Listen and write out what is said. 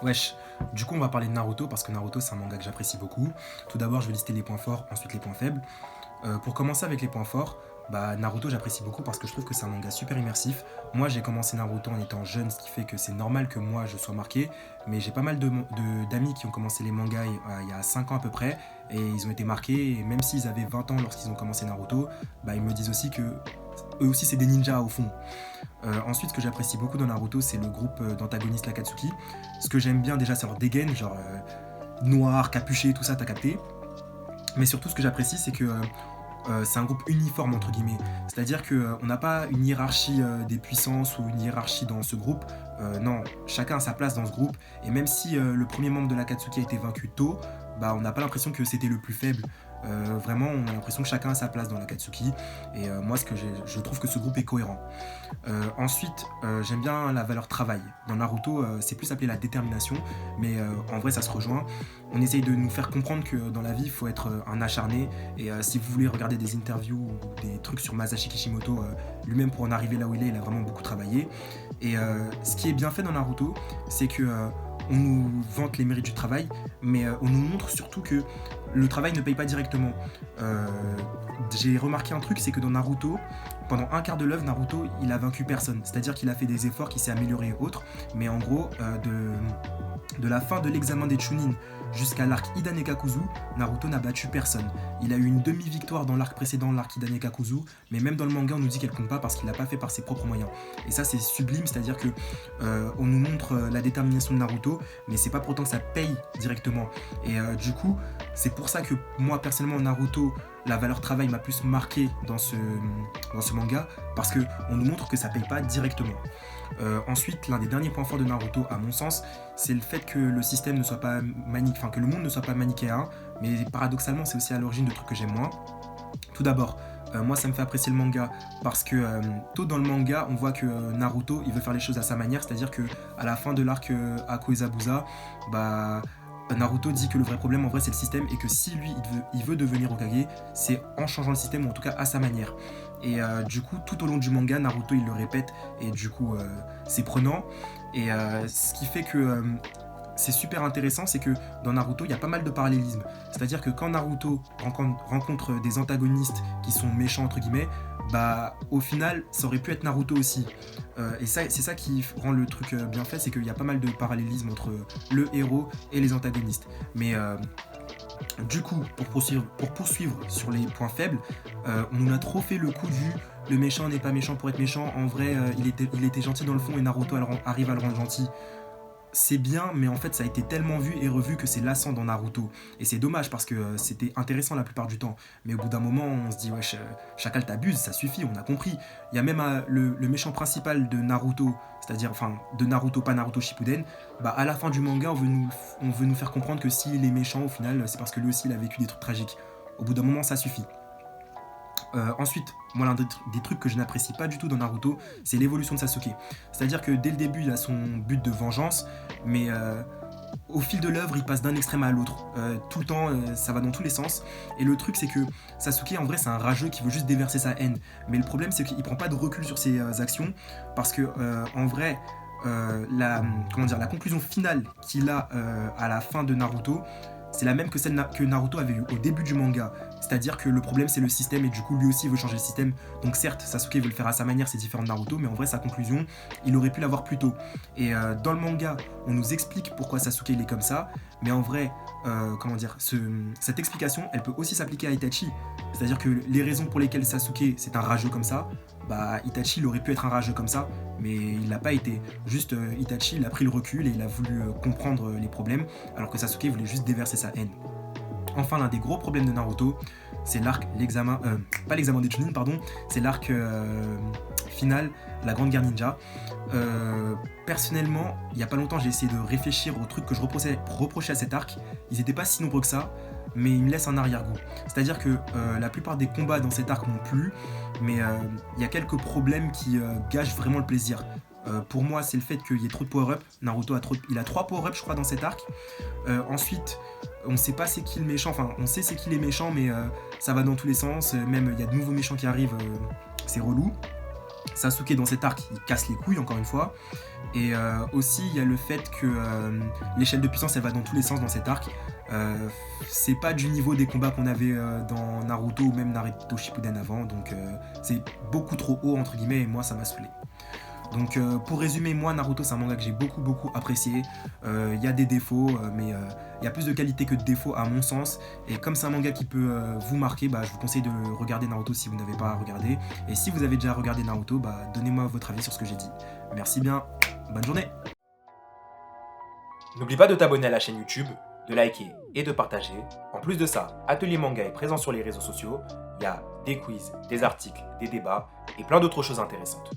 Wesh, du coup on va parler de Naruto parce que Naruto c'est un manga que j'apprécie beaucoup. Tout d'abord je vais lister les points forts, ensuite les points faibles. Pour commencer avec les points forts, Naruto j'apprécie beaucoup parce que je trouve que c'est un manga super immersif. Moi j'ai commencé Naruto en étant jeune, ce qui fait que c'est normal que moi je sois marqué. Mais j'ai pas mal d'amis qui ont commencé les mangas il y a 5 ans à peu près. Et ils ont été marqués, et même s'ils avaient 20 ans lorsqu'ils ont commencé Naruto, ils me disent aussi que eux aussi c'est des ninjas au fond. Ensuite, ce que j'apprécie beaucoup dans Naruto, c'est le groupe d'antagonistes l'Akatsuki. Ce que j'aime bien déjà, c'est leur dégaine, genre noir, capuché, tout ça, t'as capté. Mais surtout, ce que j'apprécie, c'est que c'est un groupe uniforme, entre guillemets. C'est-à-dire qu'on n'a pas une hiérarchie des puissances ou une hiérarchie dans ce groupe. Non, chacun a sa place dans ce groupe. Et même si le premier membre de l'Akatsuki a été vaincu tôt, on n'a pas l'impression que c'était le plus faible. Vraiment, on a l'impression que chacun a sa place dans l'Akatsuki. Et moi, je trouve que ce groupe est cohérent. Ensuite, j'aime bien la valeur travail. Dans Naruto, c'est plus appelé la détermination, mais en vrai, ça se rejoint. On essaye de nous faire comprendre que dans la vie, il faut être un acharné. Et si vous voulez regarder des interviews ou des trucs sur Masashi Kishimoto, lui-même pour en arriver là où il a vraiment beaucoup travaillé. Et ce qui est bien fait dans Naruto, c'est que on nous vante les mérites du travail, mais on nous montre surtout que le travail ne paye pas directement. J'ai remarqué un truc, c'est que dans Naruto, pendant un quart de l'œuvre, Naruto, il a vaincu personne. C'est-à-dire qu'il a fait des efforts, qu'il s'est amélioré et autres, mais en gros, de la fin de l'examen des Chunin jusqu'à l'arc Hidanekakuzu, Naruto n'a battu personne. Il a eu une demi-victoire dans l'arc précédent, l'arc Hidanekakuzu, mais même dans le manga, on nous dit qu'elle compte pas parce qu'il l'a pas fait par ses propres moyens. Et ça, c'est sublime, c'est-à-dire que on nous montre la détermination de Naruto, mais c'est pas pour autant que ça paye directement. Et du coup, c'est pour ça que moi, personnellement, Naruto, la valeur travail m'a plus marqué dans ce manga, parce qu'on nous montre que ça paye pas directement. Ensuite, l'un des derniers points forts de Naruto, à mon sens, c'est le fait que le système ne soit pas que le monde ne soit pas manichéen, mais paradoxalement, c'est aussi à l'origine de trucs que j'aime moins. Tout d'abord, moi ça me fait apprécier le manga parce que tôt dans le manga, on voit que Naruto, il veut faire les choses à sa manière, c'est-à-dire que à la fin de l'arc Akoezabuza, Naruto dit que le vrai problème en vrai c'est le système et que si lui il veut devenir Hokage, c'est en changeant le système ou en tout cas à sa manière. Et du coup, tout au long du manga, Naruto il le répète et du coup c'est prenant. Et ce qui fait que c'est super intéressant, c'est que dans Naruto, il y a pas mal de parallélismes. C'est-à-dire que quand Naruto rencontre des antagonistes qui sont méchants, entre guillemets, au final, ça aurait pu être Naruto aussi. Et c'est ça qui rend le truc bien fait, c'est qu'il y a pas mal de parallélismes entre le héros et les antagonistes. Mais du coup, pour poursuivre sur les points faibles, on nous a trop fait le coup du le méchant n'est pas méchant pour être méchant. En vrai, il était gentil dans le fond et Naruto arrive à le rendre gentil. C'est bien, mais en fait ça a été tellement vu et revu que c'est lassant dans Naruto. Et c'est dommage parce que c'était intéressant la plupart du temps. Mais au bout d'un moment, on se dit, wesh, Chacal t'abuse, ça suffit, on a compris. Il y a même le méchant principal de Naruto, c'est-à-dire, enfin, de Naruto, pas Naruto Shippuden, à la fin du manga, on veut nous faire comprendre que s'il est méchant, au final, c'est parce que lui aussi il a vécu des trucs tragiques. Au bout d'un moment, ça suffit. Ensuite, moi l'un des trucs que je n'apprécie pas du tout dans Naruto, c'est l'évolution de Sasuke. C'est-à-dire que dès le début, il a son but de vengeance, mais au fil de l'œuvre, il passe d'un extrême à l'autre. Tout le temps, ça va dans tous les sens. Et le truc, c'est que Sasuke, en vrai, c'est un rageux qui veut juste déverser sa haine. Mais le problème, c'est qu'il prend pas de recul sur ses actions, parce que en vrai, la conclusion finale qu'il a à la fin de Naruto, c'est la même que celle que Naruto avait eue au début du manga. C'est-à-dire que le problème c'est le système et du coup lui aussi veut changer le système. Donc certes, Sasuke veut le faire à sa manière, c'est différent de Naruto, mais en vrai sa conclusion, il aurait pu l'avoir plus tôt. Et dans le manga, on nous explique pourquoi Sasuke il est comme ça, mais en vrai, cette explication, elle peut aussi s'appliquer à Itachi. C'est-à-dire que les raisons pour lesquelles Sasuke c'est un rageux comme ça, Itachi il aurait pu être un rageux comme ça, mais il l'a pas été. Juste Itachi il a pris le recul et il a voulu comprendre les problèmes, alors que Sasuke voulait juste déverser sa haine. Enfin, l'un des gros problèmes de Naruto, c'est pas l'examen des Chunin, pardon, c'est l'arc final, la Grande Guerre Ninja. Personnellement, il y a pas longtemps, j'ai essayé de réfléchir aux trucs que je reprochais à cet arc. Ils étaient pas si nombreux que ça, mais ils me laissent un arrière-goût. C'est-à-dire que la plupart des combats dans cet arc m'ont plu, mais il y a quelques problèmes qui gâchent vraiment le plaisir. Pour moi, c'est le fait qu'il y ait trop de power-up. Naruto il a 3 power-up, je crois, dans cet arc. Ensuite, on sait pas c'est qui le méchant. Enfin, on sait c'est qui les méchants, mais ça va dans tous les sens. Même, il y a de nouveaux méchants qui arrivent. C'est relou. Sasuke dans cet arc, il casse les couilles encore une fois. Et aussi, il y a le fait que l'échelle de puissance, elle va dans tous les sens dans cet arc. C'est pas du niveau des combats qu'on avait dans Naruto ou même Naruto Shippuden avant, donc c'est beaucoup trop haut entre guillemets et moi ça m'a saoulé. Donc pour résumer, moi Naruto c'est un manga que j'ai beaucoup apprécié. Il y a des défauts, mais il y a plus de qualité que de défauts à mon sens. Et comme c'est un manga qui peut vous marquer, bah, je vous conseille de regarder Naruto si vous n'avez pas regardé. Et si vous avez déjà regardé Naruto, bah, donnez-moi votre avis sur ce que j'ai dit. Merci bien, bonne journée. N'oublie pas de t'abonner à la chaîne YouTube, de liker et de partager. En plus de ça, Atelier Manga est présent sur les réseaux sociaux. Il y a des quiz, des articles, des débats et plein d'autres choses intéressantes.